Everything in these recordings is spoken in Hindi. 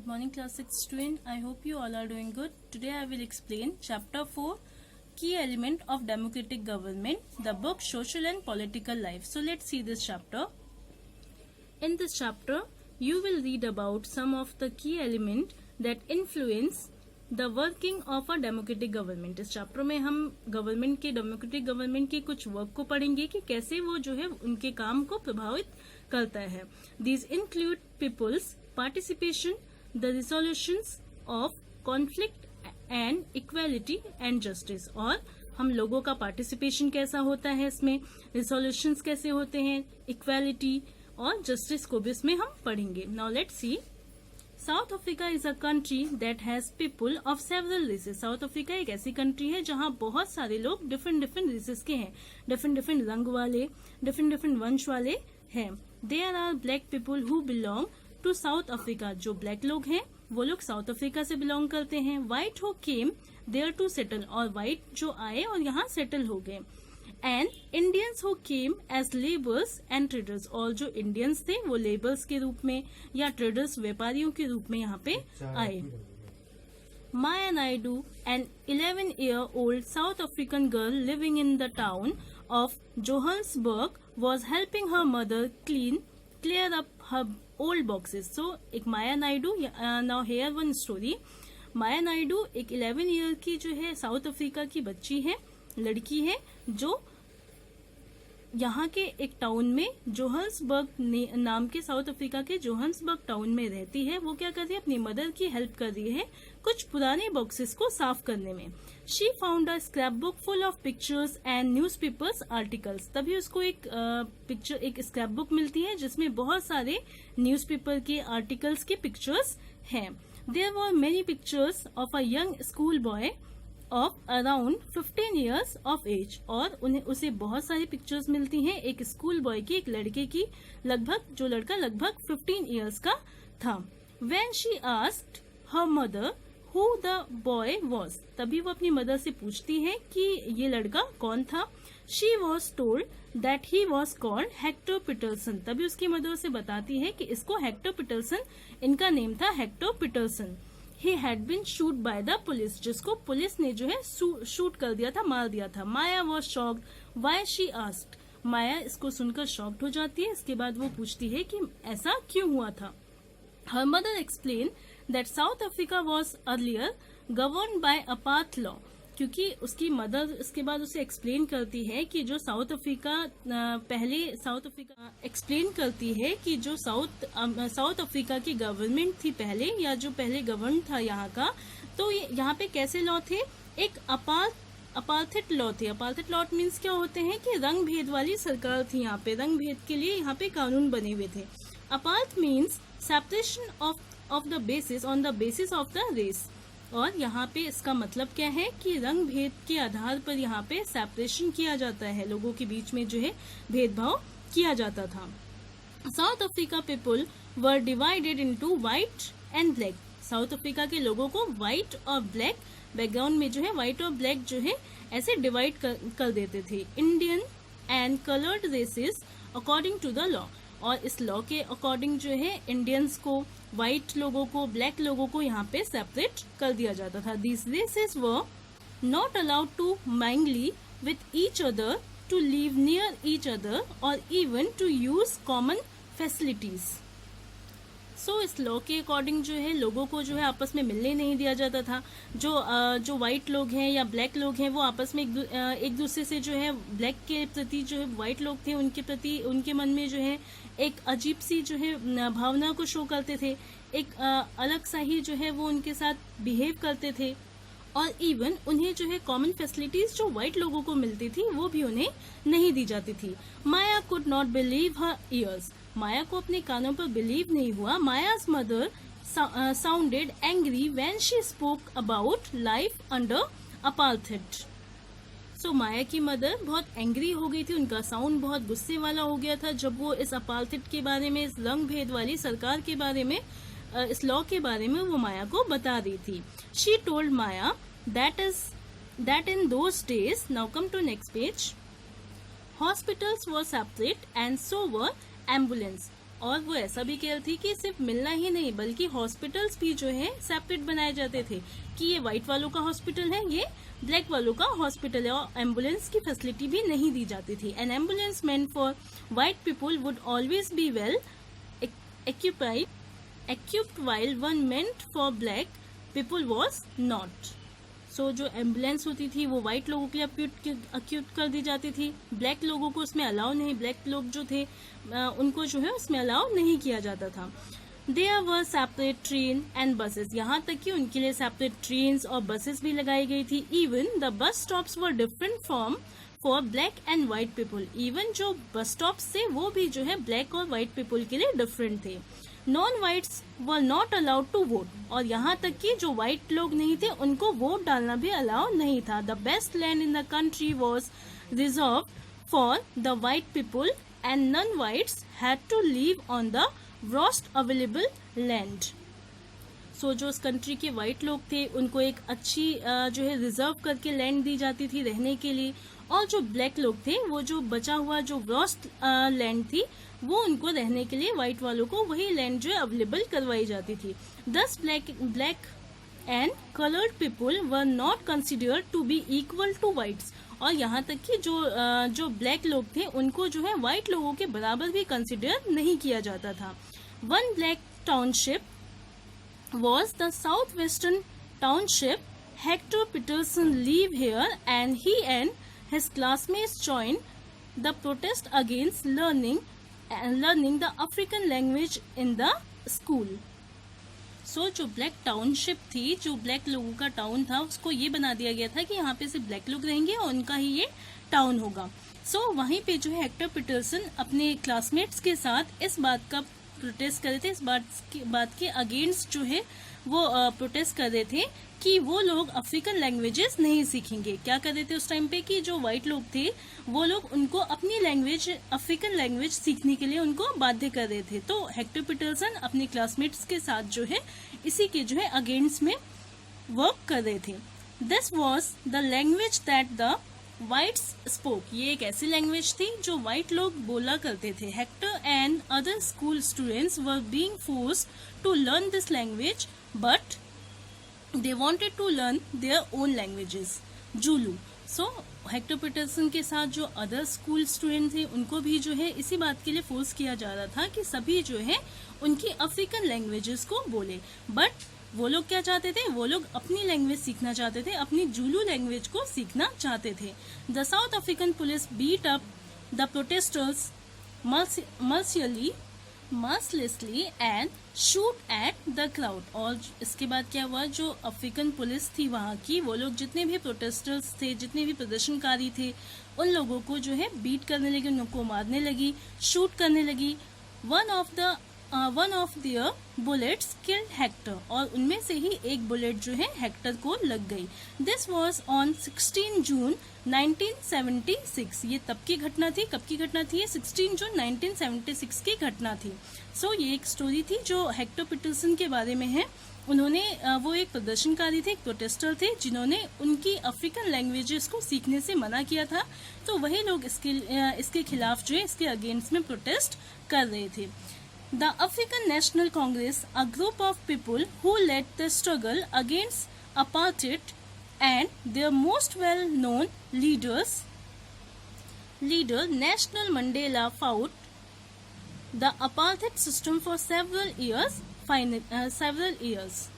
Good morning class 6 student. I hope you all are doing good. Today I will explain chapter 4 key element of democratic government, the book Social and Political Life. So let's see this chapter. In this chapter you will read about some of the key element that influence the working of a democratic government. इस चैप्टर में हम गवर्नमेंट के डेमोक्रेटिक गवर्नमेंट के कुछ वर्क को पढ़ेंगे कि कैसे वो जो है उनके काम को प्रभावित करता है. These include people's participation, the resolutions of conflict and equality and justice. और हम लोगों का पार्टिसिपेशन कैसा होता है इसमें, रिसोल्यूशंस कैसे होते हैं, इक्वालिटी और जस्टिस को भी इसमें हम पढ़ेंगे. Now let's see. South Africa is a country that has people of several races. South Africa एक ऐसी कंट्री है जहां बहुत सारे लोग डिफरेंट रेसेस के हैं, डिफरेंट रंग वाले, डिफरेंट वंश वाले हैं. There are black people who belong to South Africa. जो ब्लैक लोग हैं वो लोग साउथ अफ्रीका से बिलोंग करते हैं. White who came there to settle. और व्हाइट जो आए और यहाँ सेटल हो गए. And Indians who came as labours and traders. और जो इंडियंस थे वो लेबर्स के रूप में या ट्रेडर्स व्यापारियों के रूप में यहाँ पे आए. Maya Naidu, an 11-year-old South African girl living in the town of Johannesburg, was helping her mother clear up her old boxes. So, एक माया Naidu. Now here one story. माया नायडू एक 11 ईयर की जो है साउथ अफ्रीका की बच्ची है, लड़की है, जो यहाँ के एक टाउन में जोहान्सबर्ग नाम के साउथ अफ्रीका के जोहान्सबर्ग टाउन में रहती है. वो क्या कर रही है, अपनी मदर की हेल्प कर रही है कुछ पुराने बॉक्सेस को साफ करने में. She found a scrap book full of pictures and newspapers articles. तभी उसको एक स्क्रैप बुक मिलती है जिसमें बहुत सारे न्यूज़पेपर के आर्टिकल्स के पिक्चर्स हैं. There were many pictures of a young school boy of around 15 years of age. और उसे बहुत सारी पिक्चर्स मिलती हैं एक स्कूल बॉय की, एक लड़के की, जो लड़का लगभग 15 ईयर्स का था. When she asked her mother who the boy was. तभी वो अपनी मदर से पूछती है कि ये लड़का कौन था. She was told that he was called Hector Pieterson. तभी उसकी मदर उसे बताती है कि इसको हेक्टर पीटरसन, इनका नेम था Hector Pieterson. He had been shot by the police. जिसको पुलिस ने जो है शूट कर दिया था, मार दिया था. माया was shocked. Why she asked. माया इसको सुनकर शॉक्ड हो जाती है. इसके बाद वो पूछती है कि ऐसा क्यों हुआ था. Her mother explained that South Africa was earlier governed by apartheid law. क्योंकि उसकी मदर इसके बाद उसे एक्सप्लेन करती है कि जो साउथ अफ्रीका एक्सप्लेन करती है कि जो साउथ अफ्रीका की गवर्नमेंट थी पहले, या जो पहले गवर्न था यहाँ का, तो यहाँ पे कैसे लॉ थे, एक अपार्थेड लॉ थे. अपार्थेड लॉ मीन्स क्या होते हैं कि रंग भेद वाली सरकार थी यहाँ पे, रंग भेद के लिए यहाँ पे कानून बने हुए थे. Apartheid means separation of the basis on the basis of the race. और यहाँ पे इसका मतलब क्या है कि रंग भेद के आधार पर यहाँ पे सेपरेशन किया जाता है, लोगों के बीच में जो है भेदभाव किया जाता था. South Africa people were divided into white and black. South Africa के लोगों को व्हाइट और ब्लैक, बैकग्राउंड में जो है व्हाइट और ब्लैक जो है ऐसे डिवाइड कर देते थे. Indian and coloured races according to the law. और इस लॉ के अकॉर्डिंग जो है इंडियंस को, व्हाइट लोगों को, ब्लैक लोगों को यहाँ पे सेपरेट कर दिया जाता था. These races were not allowed to mingle with each other, to live near each other, or even to use common facilities. सो इस लॉ के अकॉर्डिंग जो है लोगों को जो है आपस में मिलने नहीं दिया जाता था. जो व्हाइट लोग हैं या ब्लैक लोग हैं वो आपस में एक दूसरे से जो है ब्लैक के प्रति, जो है व्हाइट लोग थे उनके प्रति, उनके मन में जो है एक अजीब सी जो है भावना को शो करते थे. एक अलग सा ही जो है वो उनके साथ बिहेव करते थे. और इवन उन्हें जो है कॉमन फैसिलिटीज जो व्हाइट लोगों को मिलती थी वो भी उन्हें नहीं दी जाती थी. Maya could not believe her ears. Maya को अपने कानों पर बिलीव नहीं हुआ. Maya's mother sounded angry when she spoke about life under apartheid. So Maya की मदर बहुत एंग्री हो गई थी, उनका साउंड बहुत गुस्से वाला हो गया था जब वो इस अपार्थेड के बारे में, इस रंग भेद वाली सरकार के बारे में, इस लॉ के बारे में वो माया को बता रही थी. She told Maya that in those days, now come to next page, hospitals were separate and so were ambulance. और वो ऐसा भी कह रही थी कि सिर्फ मिलना ही नहीं बल्कि हॉस्पिटल्स भी जो है सेपरेट बनाए जाते थे कि ये व्हाइट वालों का हॉस्पिटल है, ये ब्लैक वालों का हॉस्पिटल है, और एम्बुलेंस की फैसिलिटी भी नहीं दी जाती थी। N ambulance meant for white people would always be well equipped while one meant for black people was not. सो जो एम्बुलेंस होती थी वो व्हाइट लोगों के लिए अक्यूट कर दी जाती थी, ब्लैक लोगों को उसमें अलाउ नहीं, ब्लैक लोग जो थे उनको जो है उसमें अलाउ नहीं किया जाता था। There were separate train and buses, यहाँ तक कि उनके लिए सेपरेट ट्रेन और बसेस भी लगाई गई थी। Even the bus stops were different from for black and white people, even जो बस स्टॉप्स थे वो भी जो है ब्लैक और व्हाइट पीपल के लिए डिफरेंट थे। Non whites were not allowed to vote, और यहाँ तक कि जो व्हाइट लोग नहीं थे उनको वोट डालना भी अलाउ नहीं था। The best land in the country was reserve for the white people and non whites had to live on the worst available land. So जो उस कंट्री के व्हाइट लोग थे उनको एक अच्छी जो है रिजर्व करके लैंड दी जाती थी रहने के लिए, और जो ब्लैक लोग थे वो जो बचा हुआ जो वर्स्ट लैंड थी वो उनको रहने के लिए व्हाइट वालों को वही लैंड जो है अवेलेबल करवाई जाती थी। Thus black and coloured people were not considered to be equal to whites, और यहाँ तक कि जो ब्लैक लोग थे उनको जो है व्हाइट लोगों के बराबर भी कंसिडर नहीं किया जाता था। One black township was the southwestern township. Hector Peterson lived here and he and his classmates joined the protest against learning the African language in the school. सो जो ब्लैक टाउनशिप थी, जो ब्लैक लोगों का टाउन था, उसको ये बना दिया गया था कि यहाँ पे सिर्फ ब्लैक लोग रहेंगे और उनका ही ये टाउन होगा। सो वहीं पे जो है हेक्टर पीटरसन अपने क्लासमेट्स के साथ इस बात का प्रोटेस्ट कर रहे थे, इस बात के अगेंस्ट जो है वो प्रोटेस्ट कर रहे थे कि वो लोग अफ्रीकन लैंग्वेजेस नहीं सीखेंगे। क्या कर रहे थे उस टाइम पे कि जो व्हाइट लोग थे वो लोग उनको अपनी लैंग्वेज अफ्रीकन लैंग्वेज सीखने के लिए उनको बाध्य कर रहे थे। तो हेक्टर पीटरसन अपने क्लासमेट्स के साथ जो है इसी के जो है अगेंस्ट में वर्क कर रहे थे। This was the language that the whites spoke, ये एक ऐसी लैंग्वेज थी जो व्हाइट लोग बोला करते थे। Hector and other school students were being forced to learn this language but they wanted to learn their own languages, Zulu. So Hector Pieterson के साथ जो अदर स्कूल स्टूडेंट थे उनको भी जो है इसी बात के लिए फोर्स किया जा रहा था कि सभी जो है उनकी अफ्रीकन लैंग्वेजेस को बोले, बट वो लोग क्या चाहते थे, वो लोग अपनी लैंग्वेज सीखना चाहते थे, अपनी जूलू लैंग्वेज को सीखना चाहते थे। The South African police beat up the protesters mercilessly and shoot at the crowd। और इसके बाद क्या हुआ, जो अफ्रीकन पुलिस थी वहाँ की, वो लोग जितने भी प्रोटेस्टर्स थे, जितने भी प्रदर्शनकारी थे, उन लोगों को जो है बीट करने लगी, उनको मारने लगी, शूट करने लगी। One of their bullets killed Hector, और उनमें से ही एक बुलेट जो है हेक्टर को लग गई। दिस वॉज ऑन 16 जून 1976। ये तब की घटना थी, कब की घटना थी, 16 जून 1976 की घटना थी। सो ये एक स्टोरी थी जो हेक्टर पीटरसन के बारे में है। उन्होंने वो एक प्रदर्शनकारी थे, एक प्रोटेस्टर थे, जिन्होंने उनकी अफ्रीकन लैंग्वेजेस को सीखने से मना किया था। तो वही लोग इसके खिलाफ जो है इसके अगेंस्ट में प्रोटेस्ट कर रहे थे। The African National Congress, a group of people who led the struggle against apartheid, and their most well-known leader Nelson Mandela fought the apartheid system for several years.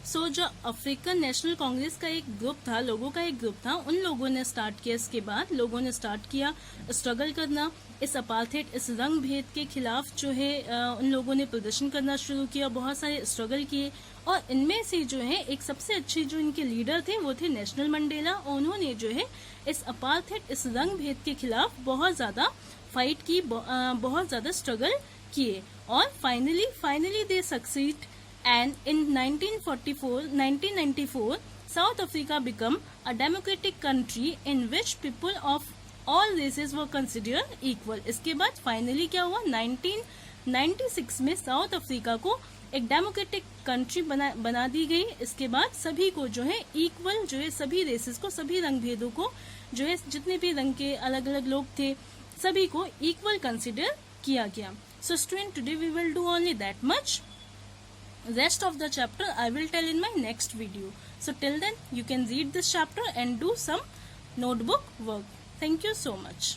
सो जो अफ्रीकन नेशनल कांग्रेस का एक ग्रुप था, लोगों का एक ग्रुप था, उन लोगों ने स्टार्ट किया, इसके बाद लोगों ने स्टार्ट किया स्ट्रगल करना, इस अपार्थेड, इस रंग भेद के खिलाफ जो है उन लोगों ने प्रदर्शन करना शुरू किया, बहुत सारे स्ट्रगल किए, और इनमें से जो है एक सबसे अच्छे जो इनके लीडर थे वो थे नेल्सन मंडेला, और उन्होंने जो है इस अपार्थेड, इस रंग भेद के खिलाफ बहुत ज्यादा फाइट की, बहुत ज्यादा स्ट्रगल किए, और finally they succeed. And in 1994, South Africa became a democratic country in which people of all races were considered equal। इसके बाद फाइनली क्या हुआ, 1996 में साउथ अफ्रीका को एक डेमोक्रेटिक कंट्री बना दी गई। इसके बाद सभी को जो है इक्वल, जो है सभी रेसेस को, सभी रंग भेदों को, जो है जितने भी रंग के अलग अलग लोग थे, सभी को इक्वल कंसिडर किया गया। So student, today we will do only that much. Rest of the chapter I will tell in my next video. So till then you can read this chapter and do some notebook work. Thank you so much.